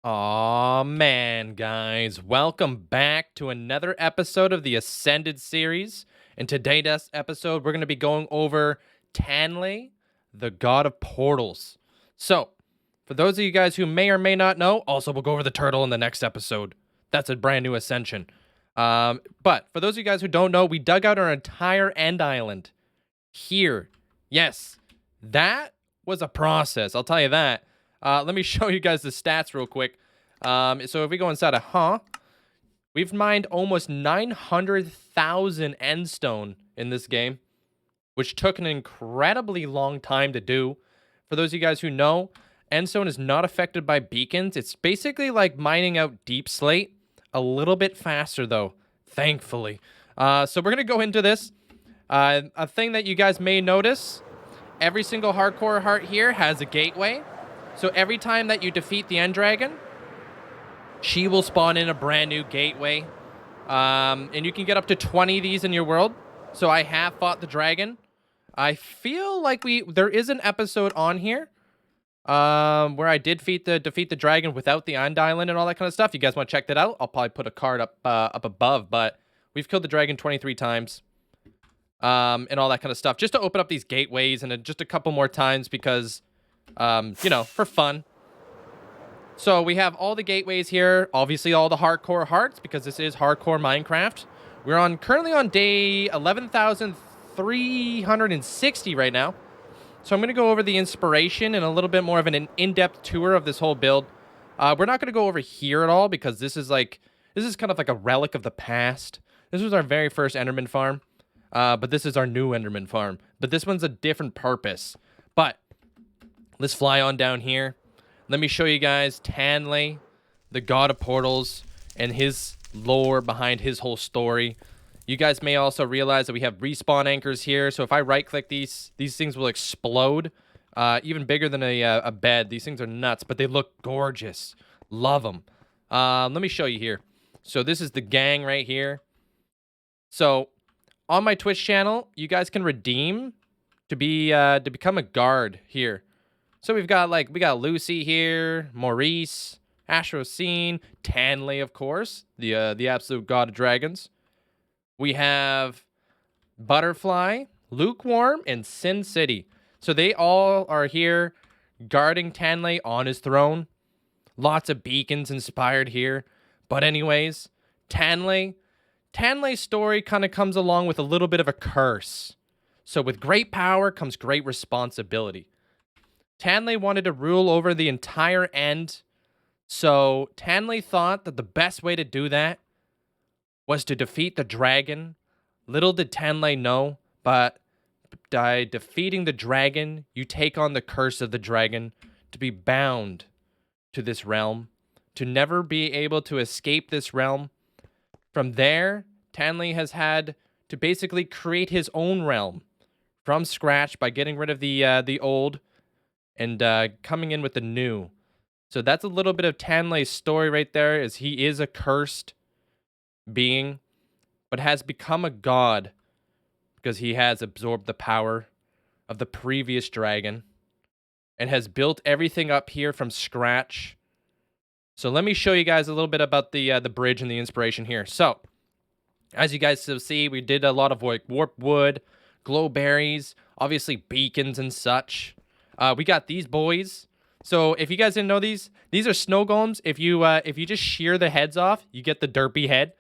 Aw, man, guys. Welcome back to another episode of the Ascended series. In today's episode, we're going to be going over Tanley, the god of portals. So, for those of you guys who may or may not know, also we'll go over the turtle in the next episode. That's a brand new ascension. But for those of you guys who don't know, we dug out our entire end island here. Yes, that was a process. I'll tell you that. Let me show you guys the stats real quick. So if we go inside of we've mined almost 900,000 endstone in this game, which took an incredibly long time to do. For those of you guys who know, endstone is not affected by beacons. It's basically like mining out deep slate, a little bit faster though, thankfully. So we're gonna go into this. A thing that you guys may notice, every single hardcore heart here has a gateway. So every time that you defeat the end dragon, she will spawn in a brand new gateway. And you can get up to 20 of these in your world. So I have fought the dragon. I feel like there is an episode on here where I did defeat the dragon without the end island and all that kind of stuff. You guys want to check that out? I'll probably put a card up above, but we've killed the dragon 23 times. And all that kind of stuff, just to open up these gateways and just a couple more times because, for fun. So we have all the gateways here, obviously all the hardcore hearts because this is hardcore Minecraft. We're currently on day 11,360 right now. So I'm going to go over the inspiration and a little bit more of an in-depth tour of this whole build. We're not going to go over here at all because this is kind of like a relic of the past. This was our very first Enderman farm. But this is our new Enderman farm. But this one's a different purpose. But let's fly on down here. Let me show you guys Tanley, the god of portals, and his lore behind his whole story. You guys may also realize that we have respawn anchors here. So if I right-click these things will explode. Even bigger than a bed. These things are nuts, but they look gorgeous. Love them. Let me show you here. So this is the gang right here. So on my Twitch channel, you guys can redeem to become a guard here. So we got Lucy here, Maurice, Astroscene, Tanley, of course, the absolute god of dragons. We have Butterfly, Lukewarm, and Sin City. So they all are here guarding Tanley on his throne. Lots of beacons inspired here. But anyways, Tanley's story kind of comes along with a little bit of a curse. So with great power comes great responsibility. Tanley wanted to rule over the entire end. So Tanley thought that the best way to do that was to defeat the dragon. Little did Tanley know, but by defeating the dragon, you take on the curse of the dragon to be bound to this realm, to never be able to escape this realm. From there, Tanley has had to basically create his own realm from scratch by getting rid of the old and coming in with the new. So that's a little bit of Tanley's story right there, as he is a cursed being, but has become a god because he has absorbed the power of the previous dragon and has built everything up here from scratch. So let me show you guys a little bit about the bridge and the inspiration here. So as you guys see, we did a lot of warp wood, glow berries, obviously beacons and such. We got these boys. So if you guys didn't know these are snow golems. If you just shear the heads off, you get the derpy head.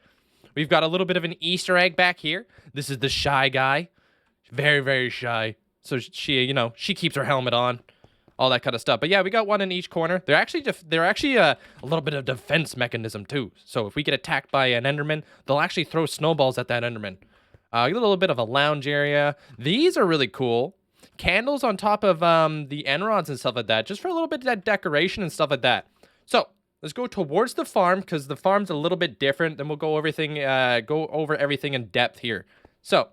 We've got a little bit of an Easter egg back here. This is the shy guy. Very, very shy. So she keeps her helmet on. All that kind of stuff. But yeah, we got one in each corner. They're actually a little bit of defense mechanism too. So if we get attacked by an Enderman, they'll actually throw snowballs at that Enderman. A little bit of a lounge area. These are really cool. Candles on top of the end rods and stuff like that, just for a little bit of that decoration and stuff like that. So let's go towards the farm because the farm's a little bit different. Then we'll go over everything in depth here. So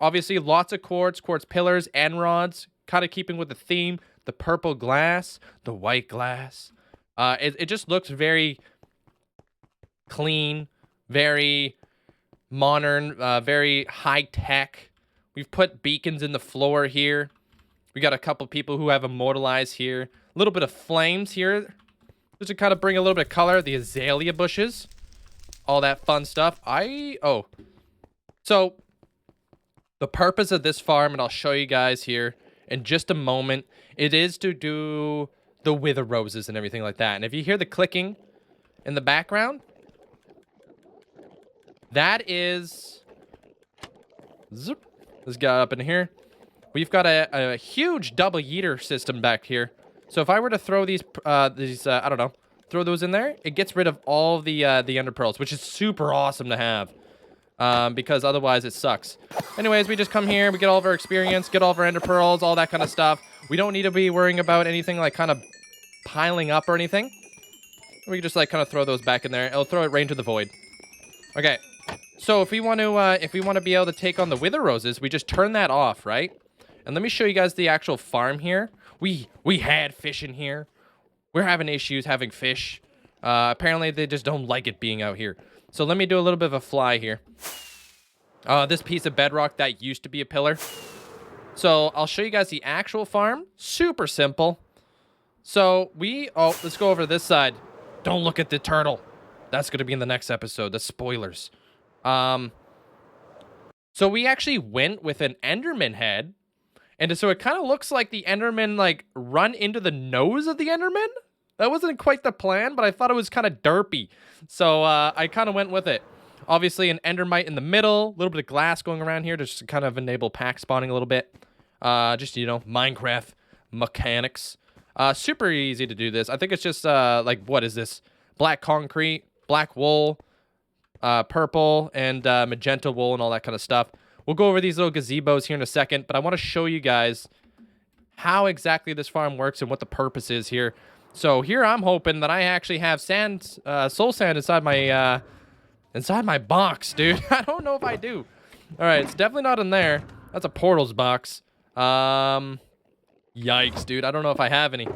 obviously lots of quartz pillars, end rods, kind of keeping with the theme. The purple glass, the white glass. It just looks very clean, very modern, very high tech. We've put beacons in the floor here. We got a couple people who have immortalized here. A little bit of flames here. Just to kind of bring a little bit of color, the azalea bushes, all that fun stuff. So the purpose of this farm, and I'll show you guys here in just a moment, it is to do the wither roses and everything like that. And if you hear the clicking in the background, that is... Zip. This guy up in here. We've got a huge double yeeter system back here. So if I were to throw these I don't know, throw those in there, it gets rid of all the ender pearls, which is super awesome to have. Because otherwise it sucks. Anyways, we just come here, we get all of our experience, get all of our ender pearls, all that kind of stuff. We don't need to be worrying about anything like kind of piling up or anything. We can just like kind of throw those back in there. It'll throw it right into the void. Okay. So if we want to be able to take on the wither roses, we just turn that off, right? And let me show you guys the actual farm here. We had fish in here. We're having issues having fish. Apparently they just don't like it being out here. So let me do a little bit of a fly here. This piece of bedrock that used to be a pillar. So I'll show you guys the actual farm. Super simple. So let's go over this side. Don't look at the turtle. That's going to be in the next episode. The spoilers. So we actually went with an Enderman head. And so it kind of looks like the Enderman, like, run into the nose of the Enderman. That wasn't quite the plan, but I thought it was kind of derpy. So I kind of went with it. Obviously, an Endermite in the middle. A little bit of glass going around here just to kind of enable pack spawning a little bit. Just, you know, Minecraft mechanics. Super easy to do this. I think it's just, like, what is this? Black concrete, black wool, purple, and magenta wool and all that kind of stuff. We'll go over these little gazebos here in a second, but I want to show you guys how exactly this farm works and what the purpose is here. So here I'm hoping that I actually have sand, soul sand inside my box, dude. I don't know if I do. All right, it's definitely not in there. That's a portals box. Yikes, dude. I don't know if I have any.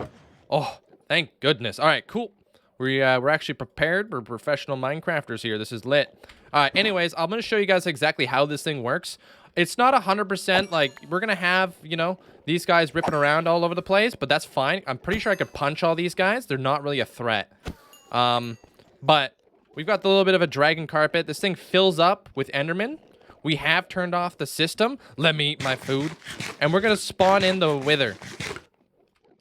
Oh, thank goodness. All right, cool. We're actually prepared. We're professional Minecrafters here. This is lit. All right, anyways, I'm going to show you guys exactly how this thing works. It's not 100% like we're going to have, you know, these guys ripping around all over the place, but that's fine. I'm pretty sure I could punch all these guys. They're not really a threat. But we've got the little bit of a dragon carpet. This thing fills up with Enderman. We have turned off the system. Let me eat my food. And we're going to spawn in the wither.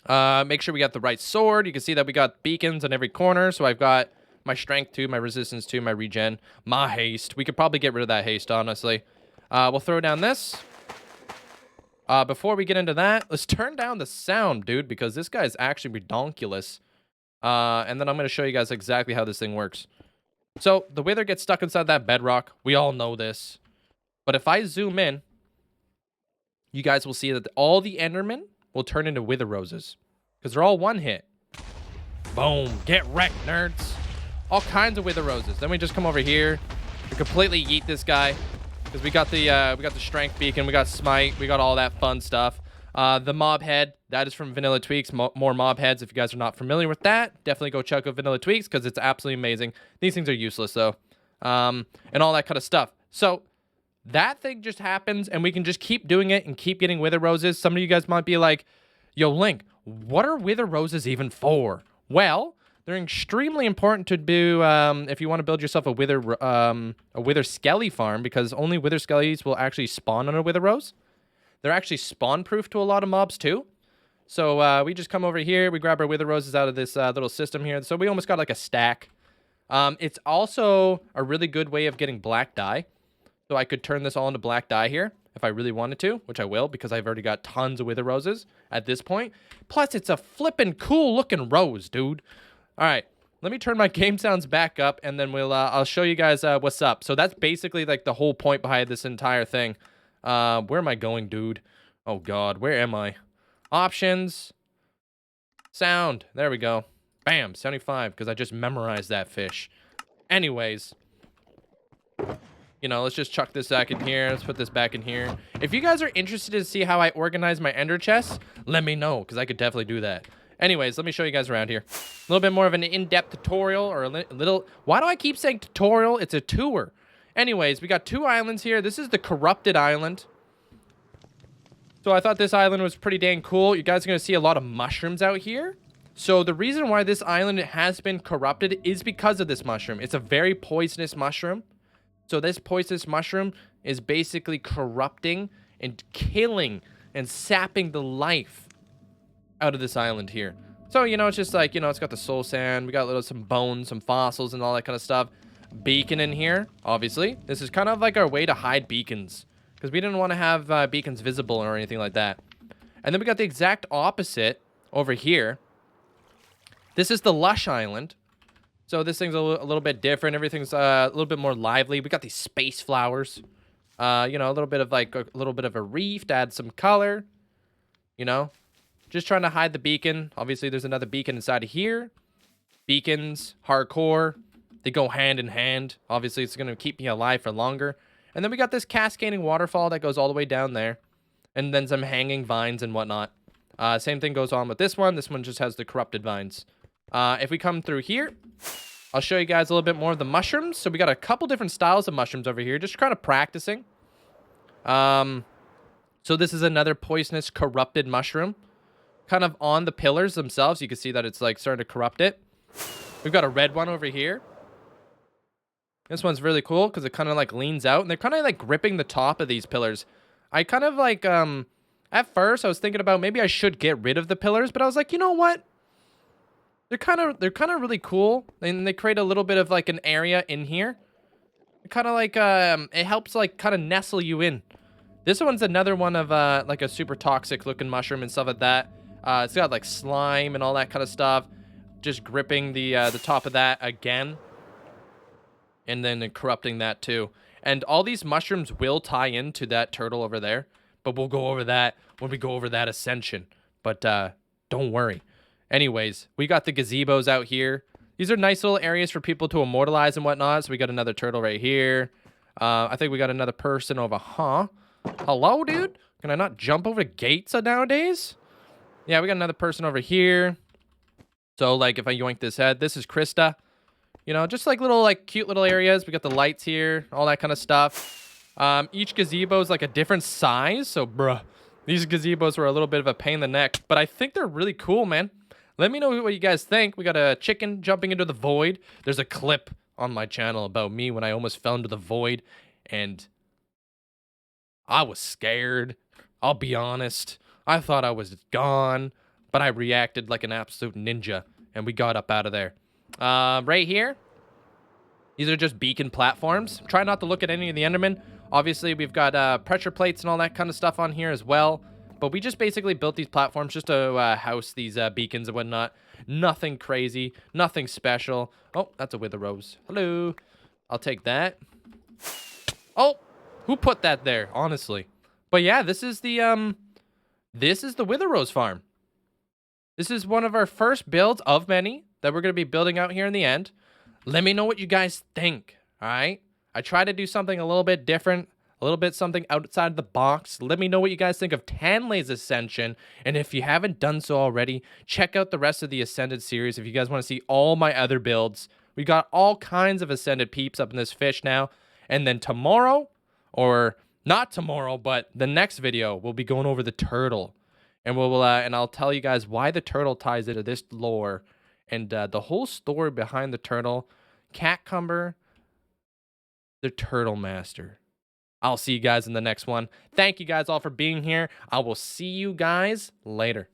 Make sure we got the right sword. You can see that we got beacons on every corner. So I've got my strength 2, my resistance 2, my regen, my haste. We could probably get rid of that haste, honestly. We'll throw down this. Before we get into that, let's turn down the sound, dude, because this guy is actually redonkulous. And then I'm going to show you guys exactly how this thing works. So the wither gets stuck inside that bedrock. We all know this. But if I zoom in, you guys will see that all the Endermen will turn into wither roses because they're all one hit. Boom. Get wrecked, nerds. All kinds of wither roses. Then we just come over here. We completely yeet this guy because we got the strength beacon. We got smite. We got all that fun stuff. The mob head, that is from Vanilla Tweaks. More mob heads. If you guys are not familiar with that, definitely go check out Vanilla Tweaks because it's absolutely amazing. These things are useless though. And all that kind of stuff. So that thing just happens and we can just keep doing it and keep getting wither roses. Some of you guys might be like, yo, Link, what are wither roses even for? Well, they're extremely important to do if you want to build yourself a wither skelly farm, because only wither skellies will actually spawn on a wither rose. They're actually spawn proof to a lot of mobs too. So we just come over here, we grab our wither roses out of this little system here. So we almost got like a stack. It's also a really good way of getting black dye. So I could turn this all into black dye here if I really wanted to, which I will because I've already got tons of wither roses at this point. Plus, it's a flippin' cool looking rose, dude. All right, let me turn my game sounds back up and then I'll show you guys what's up. So that's basically like the whole point behind this entire thing. Where am I going, dude? Oh God, where am I? Options, sound. There we go. Bam, 75 because I just memorized that fish. Anyways. You know, let's just chuck this back in here. Let's put this back in here. If you guys are interested to see how I organize my ender chests, let me know, because I could definitely do that. Anyways, let me show you guys around here. A little bit more of an in-depth tutorial, or a little... Why do I keep saying tutorial? It's a tour. Anyways, we got 2 islands here. This is the Corrupted Island. So I thought this island was pretty dang cool. You guys are going to see a lot of mushrooms out here. So the reason why this island has been corrupted is because of this mushroom. It's a very poisonous mushroom. So this poisonous mushroom is basically corrupting and killing and sapping the life out of this island here. So, it's just like, it's got the soul sand. We got some bones, some fossils, and all that kind of stuff. Beacon in here, obviously. This is kind of like our way to hide beacons, because we didn't want to have beacons visible or anything like that. And then we got the exact opposite over here. This is the Lush Island. So this thing's a little bit different. Everything's a little bit more lively. We got these space flowers. A little bit of a reef to add some color. Just trying to hide the beacon. Obviously, there's another beacon inside of here. Beacons, hardcore, they go hand in hand. Obviously, it's going to keep me alive for longer. And then we got this cascading waterfall that goes all the way down there. And then some hanging vines and whatnot. Same thing goes on with this one. This one just has the corrupted vines. If we come through here, I'll show you guys a little bit more of the mushrooms. So we got a couple different styles of mushrooms over here, just kind of practicing. So this is another poisonous corrupted mushroom, kind of on the pillars themselves. You can see that it's like starting to corrupt it. We've got a red one over here. This one's really cool because it kind of like leans out, and they're kind of like gripping the top of these pillars. I kind of like, at first I was thinking about maybe I should get rid of the pillars, but I was like, you know what? They're kind of really cool, and they create a little bit of like an area in here. Kind of like it helps like kind of nestle you in. This one's another one of like a super toxic looking mushroom and stuff like that. It's got like slime and all that kind of stuff, just gripping the top of that again, and then corrupting that too. And all these mushrooms will tie into that turtle over there, but we'll go over that when we go over that ascension. But don't worry. Anyways, we got the gazebos out here. These are nice little areas for people to immortalize and whatnot. So we got another turtle right here. I think we got another person over. Hello, dude? Can I not jump over gates nowadays? Yeah, we got another person over here. So, like, if I yoink this head, this is Krista. Just like little, like, cute little areas. We got the lights here, all that kind of stuff. Each gazebo is like a different size. So, bruh, these gazebos were a little bit of a pain in the neck. But I think they're really cool, man. Let me know what you guys think. We got a chicken jumping into the void. There's a clip on my channel about me when I almost fell into the void, and I was scared. I'll be honest. I thought I was gone, but I reacted like an absolute ninja, and we got up out of there. Right here, these are just beacon platforms. Try not to look at any of the Endermen. Obviously, we've got pressure plates and all that kind of stuff on here as well. But we just basically built these platforms just to house these beacons and whatnot. Nothing crazy. Nothing special. Oh, that's a wither rose. Hello. I'll take that. Oh, who put that there? Honestly. But yeah, this is the wither rose farm. This is one of our first builds of many that we're going to be building out here in the end. Let me know what you guys think. All right. I try to do something a little bit different. A little bit something outside the box. Let me know what you guys think of Tanley's Ascension. And if you haven't done so already, check out the rest of the Ascended series. If you guys want to see all my other builds, we got all kinds of Ascended peeps up in this fish now. And then tomorrow, or not tomorrow, but the next video, we'll be going over the turtle. And and I'll tell you guys why the turtle ties into this lore. And the whole story behind the turtle. Catcumber, the Turtle Master. I'll see you guys in the next one. Thank you guys all for being here. I will see you guys later.